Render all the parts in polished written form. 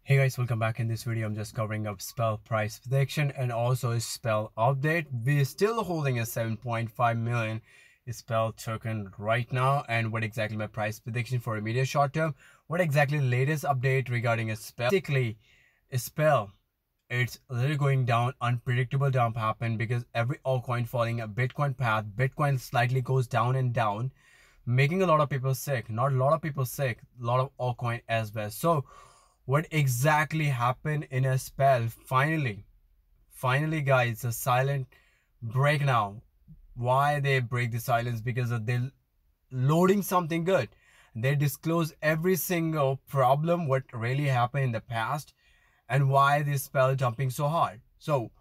Hey guys, welcome back. In this video I'm just covering up spell price prediction and also a spell update. We're still holding a 7.5 million spell token right now, and what exactly my price prediction for immediate short term, what exactly latest update regarding a spell. Basically a spell, it's literally going down, unpredictable dump happen because every altcoin following a Bitcoin path, Bitcoin slightly goes down and down, making a lot of people sick. Not a lot of people sick, a lot of altcoin as well. So what exactly happened in a spell? Finally guys, a silent break now. Why they break the silence? Because they're loading something good. They disclose every single problem, what really happened in the past, and why this spell jumping so hard. So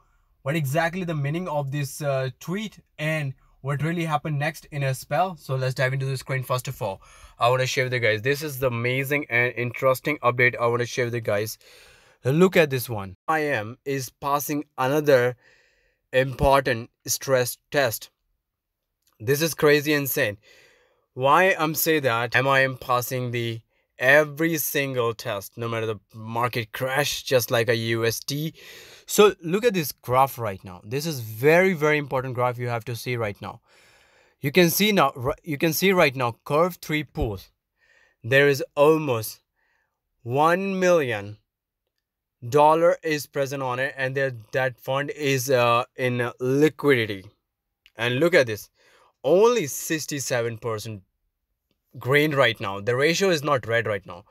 what exactly the meaning of this tweet and what really happened next in a spell? So let's dive into the screen. First of all, I want to share with you guys, this is the amazing and interesting update I want to share with you guys. Look at this one. IM is passing another important stress test. This is crazy insane. Why I'm saying that? MIM passing the every single test, no matter the market crash, just like a USD. So look at this graph right now. This is very important graph you have to see right now. You can see right now curve 3 pools. There is almost $1 million is present on it, and that fund is in liquidity. And look at this, only 67% green right now. The ratio is not red right now.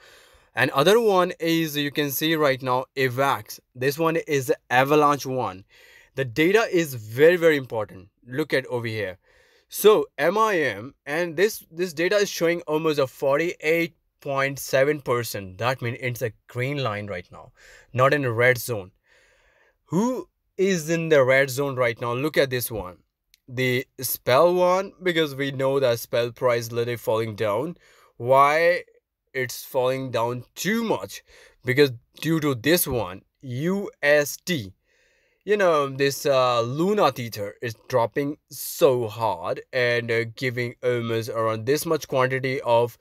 And other one is, you can see right now, AVAX. This one is the avalanche one. The data is very important. Look at over here. So MIM, and this data is showing almost a 48.7%. That means it's a green line right now, not in a red zone. Who is in the red zone right now? Look at this one, the spell one, because we know that spell price literally falling down. Why it's falling down too much? Because due to this one, USD, this Luna Tether is dropping so hard and giving almost around this much quantity of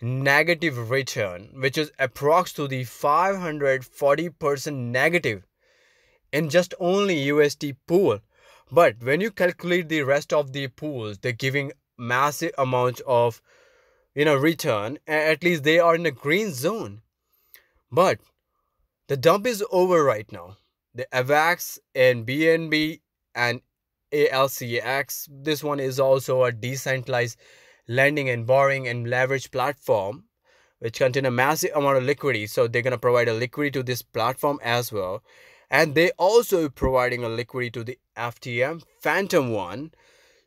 negative return, which is approx to the 540% negative in just only USD pool. But when you calculate the rest of the pools, they're giving massive amounts of return. At least they are in a green zone. But the dump is over right now. The AVAX and BNB and ALCX, this one is also a decentralized lending and borrowing and leverage platform which contain a massive amount of liquidity. So they're going to provide a liquidity to this platform as well. And they also providing a liquidity to the FTM Phantom one.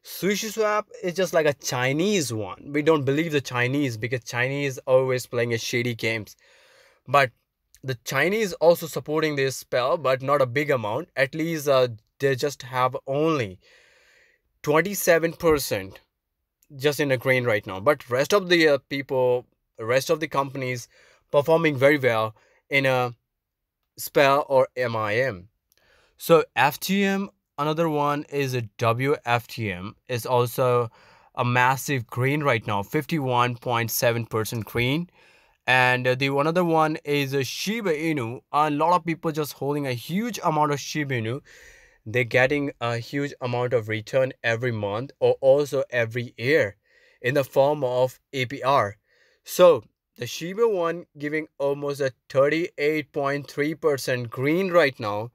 SushiSwap is just like a Chinese one. We don't believe the Chinese because Chinese always playing a shady games. But the Chinese also supporting this spell, but not a big amount. At least they just have only 27% just in a green right now. But rest of the rest of the companies performing very well in a spell or MIM. So FTM, another one is a WFTM, is also a massive green right now, 51.7% green. And the another one is a Shiba Inu. A lot of people just holding a huge amount of Shiba Inu. They're getting a huge amount of return every month or also every year in the form of APR. So the Shiba one giving almost a 38.3% green right now.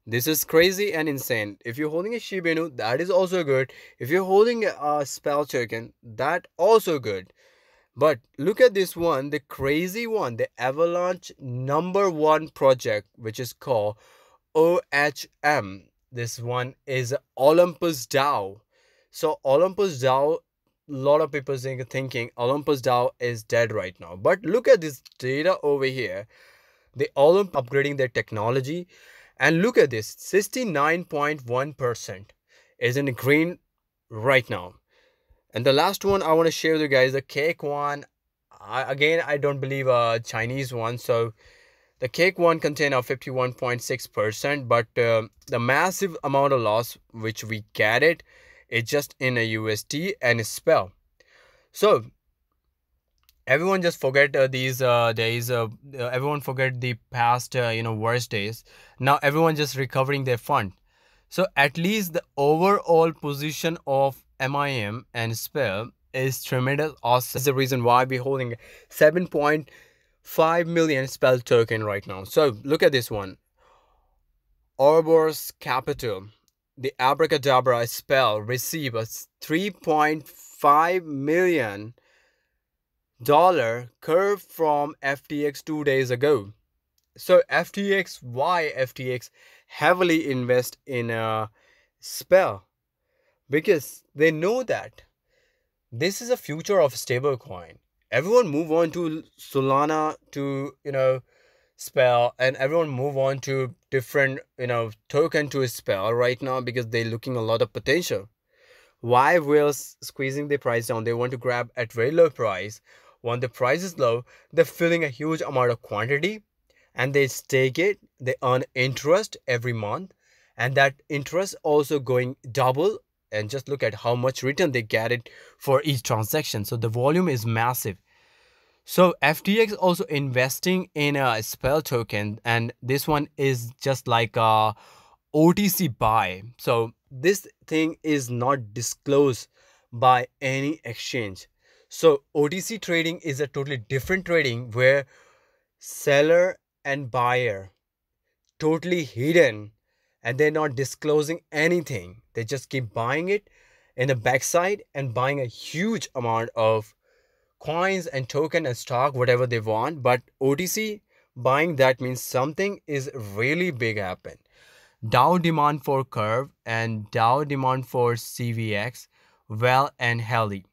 This is crazy and insane. If you're holding a Shiba Inu, that is also good. If you're holding a spell token, that also good. But look at this one, the crazy one, the Avalanche #1 project, which is called OHM. This one is Olympus DAO. So Olympus DAO, a lot of people thinking Olympus DAO is dead right now. But look at this data over here. The Olympus upgrading their technology. And look at this, 69.1% is in green right now. And the last one I want to share with you guys, the cake one. Again, I don't believe a Chinese one. So the cake one contain a 51.6%, but the massive amount of loss which we get it is just in a USD and a spell. So everyone just forget these days. Everyone forget the past, worst days. Now everyone just recovering their fund. So at least the overall position of MIM and Spell is tremendous awesome. That's the reason why we're holding 7.5 million Spell token right now. So look at this one. Ouroboros Capital, the Abracadabra Spell received a $3.5 million curve from FTX 2 days ago. So FTX, why FTX heavily invest in a Spell? Because they know that this is a future of stablecoin. Everyone move on to Solana, to Spell, and everyone move on to different token to Spell right now because they're looking a lot of potential. Why we're squeezing the price down? They want to grab at very low price. When the price is low, they're filling a huge amount of quantity and they stake it. They earn interest every month, and that interest also going double. And just look at how much return they get it for each transaction. So the volume is massive. So FTX also investing in a Spell token, and this one is just like a OTC buy. So this thing is not disclosed by any exchange. So OTC trading is a totally different trading where seller and buyer totally hidden, and they're not disclosing anything. They just keep buying it in the backside and buying a huge amount of coins and token and stock, whatever they want. But OTC buying, that means something is really big happen. Dow demand for curve and Dow demand for CVX well and healthy.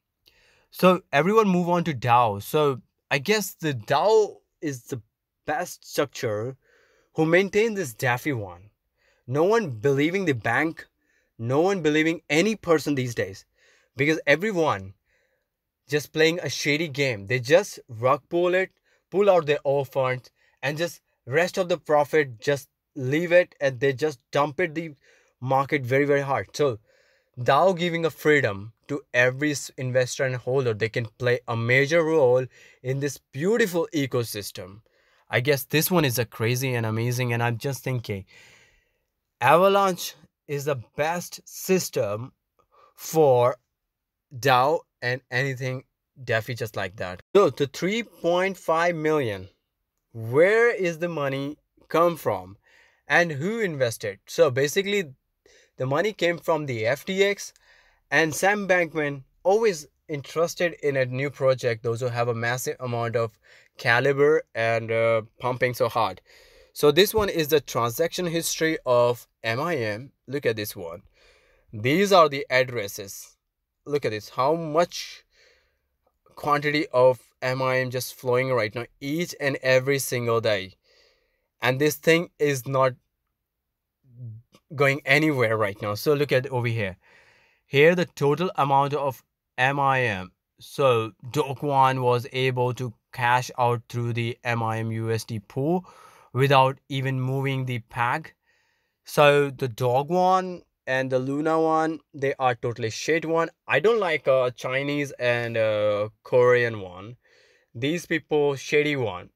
So everyone move on to Dow. So I guess the Dow is the best structure who maintain this DAFI one. No one believing the bank, no one believing any person these days, because everyone just playing a shady game. They just rug pull it, pull out their own funds, and just rest of the profit just leave it, and they just dump it the market very very hard. So Dow giving a freedom to every investor and holder. They can play a major role in this beautiful ecosystem. I guess this one is a crazy and amazing, and I'm just thinking Avalanche is the best system for Dow and anything DeFi just like that. So the 3.5 million, where is the money come from and who invested? So basically the money came from the FTX, and Sam Bankman always interested in a new project, those who have a massive amount of caliber and pumping so hard. So this one is the transaction history of MIM. Look at this one. These are the addresses. Look at this, how much quantity of MIM just flowing right now each and every single day. And this thing is not going anywhere right now. So look at over here. Here the total amount of MIM. So Dokwan was able to cash out through the MIM USD pool without even moving the peg. So the dog one and the Luna one, they are totally shit one. I don't like Chinese and Korean one. These people shady one.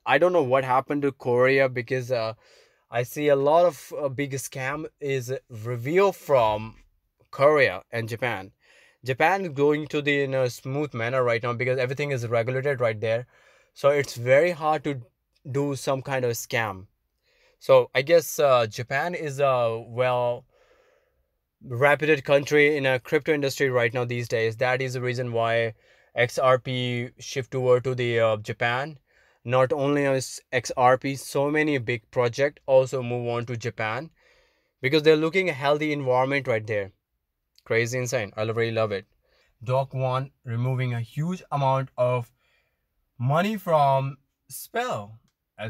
I don't know what happened to Korea, because I see a lot of big scam is revealed from Korea and Japan. Japan is going to the in a smooth manner right now because everything is regulated right there. So it's very hard to do some kind of scam. So I guess Japan is a well reputed country in a crypto industry right now these days. That is the reason why XRP shift over to the Japan. Not only is XRP, so many big project also move on to Japan because they're looking a healthy environment right there. Crazy insane. I really love it. Doc One removing a huge amount of money from Spell.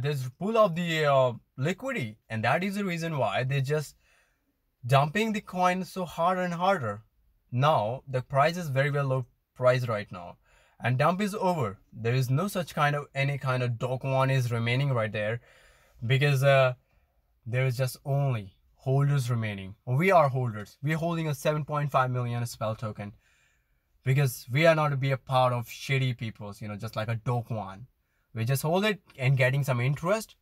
There's pull of the liquidity, and that is the reason why they just dumping the coin so harder and harder. Now the price is very well low price right now, and dump is over. There is no such kind of any kind of Doc One is remaining right there, because there is just only holders remaining. We are holders. We're holding a 7.5 million Spell token. because we are not to be a part of shitty people's, just like a dope one. We just hold it and getting some interest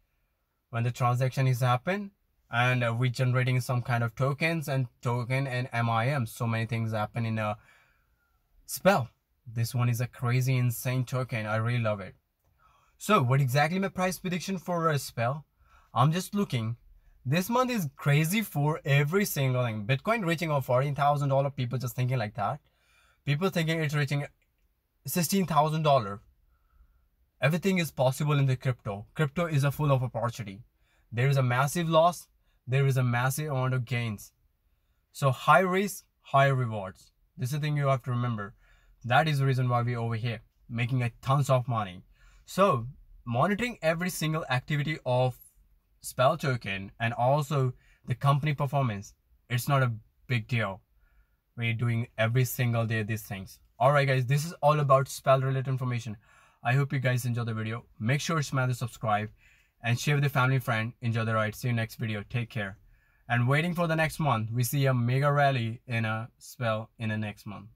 when the transaction is happen, and we generating some kind of tokens and token and MIM. So many things happen in a spell. This one is a crazy insane token. I really love it. So what exactly my price prediction for a spell? I'm just looking. This month is crazy for every single thing. Bitcoin reaching over $14,000. People just thinking like that. People thinking it's reaching $16,000. Everything is possible in the crypto. Crypto is a full of opportunity. There is a massive loss. There is a massive amount of gains. So high risk, high rewards. This is the thing you have to remember. That is the reason why we're over here making a tons of money. So monitoring every single activity of spell token and also the company performance, it's not a big deal. We're doing every single day these things. Alright guys, this is all about spell related information. I hope you guys enjoy the video. Make sure to smash the subscribe and share with the family friend. Enjoy the ride. See you next video. Take care. And waiting for the next month, we see a mega rally in a spell in the next month.